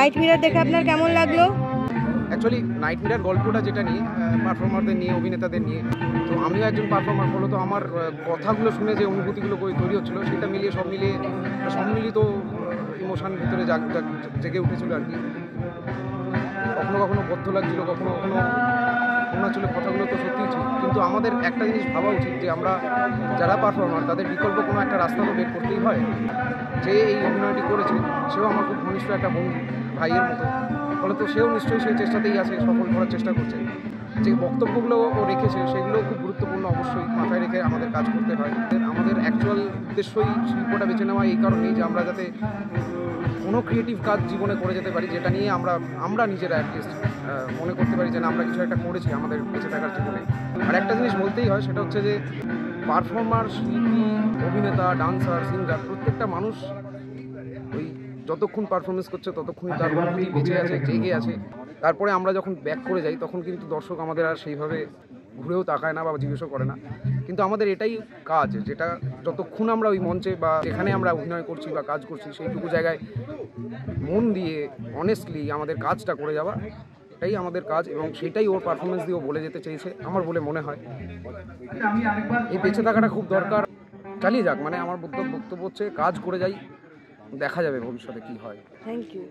Night mirror দেখে আপনার কেমন লাগলো? অ্যাকচুয়ালি নাইট মিরর গল্পটা যেটা নিয়ে পারফর্মারদের নিয়ে, অভিনেতাদের নিয়ে, তো আমিও একজন পারফর্মার, ফলত আমার কথাগুলো শুনে যে অনুভূতিগুলো তৈরি হচ্ছিলো সেটা মিলিয়ে সম্মিলিত ইমোশন ভিতরে জেগে উঠেছিল আর কি। কখনো কখনো বদ্ধ লাগছিলো, কখনো কখনো মনে হচ্ছিলো কথাগুলো তো সত্যিই ঠিক, কিন্তু আমাদের একটা জিনিস ভাবা উচিত যে আমরা যারা পারফর্মার তাদের বিকল্প কোনো একটা রাস্তা তো বের করতেই হয়। যে এই অভিনয়টি করেছে সেও আমার খুব ঘনিষ্ঠ একটা বন্ধু, ভাইয়ের মতো, ফলে তো সেও নিশ্চয়ই সেই চেষ্টাতেই আছে, সফল করার চেষ্টা করছে। যে বক্তব্যগুলো ও রেখেছে সেগুলো খুব গুরুত্বপূর্ণ, অবশ্যই মাথায় রেখে আমাদের কাজ করতে হয়। আমাদের অ্যাকচুয়াল উদ্দেশ্যই শিল্পটা বেছে নেওয়া এই কারণেই যে আমরা যাতে কোনো ক্রিয়েটিভ কাজ জীবনে করে যেতে পারি, যেটা নিয়ে আমরা নিজেরা অ্যাটলিস্ট মনে করতে পারি যে না, আমরা কিছু একটা করেছি আমাদের বেঁচে থাকার জীবনে। আর একটা জিনিস বলতেই হয়, সেটা হচ্ছে যে পারফর্মার, শিল্পী, অভিনেতা, ডান্সার, সিঙ্গার, প্রত্যেকটা মানুষ ওই যতক্ষণ পারফরমেন্স করছে ততক্ষণই তার অনুভূতি বেঁচে আছে, জেগে আছে। তারপরে আমরা যখন ব্যাক করে যাই তখন কিন্তু দর্শক আমাদের আর সেইভাবে ঘুরেও তাকায় না বা জিজ্ঞেসও করে না। কিন্তু আমাদের এটাই কাজ, যেটা যতক্ষণ আমরা ওই মঞ্চে বা যেখানে আমরা অভিনয় করছি বা কাজ করছি সেইটুকু জায়গায় মন দিয়ে অনেস্টলি আমাদের কাজটা করে যাওয়া, এটাই আমাদের কাজ, এবং সেটাই ওর পারফরমেন্স দিয়েও বলে যেতে চেয়েছে আমার বলে মনে হয়। এই বেঁচে থাকাটা খুব দরকার, চালিয়ে যাক, মানে আমার বক্তব্য হচ্ছে কাজ করে যাই, দেখা যাবে ভবিষ্যতে কি হয়। Thank you.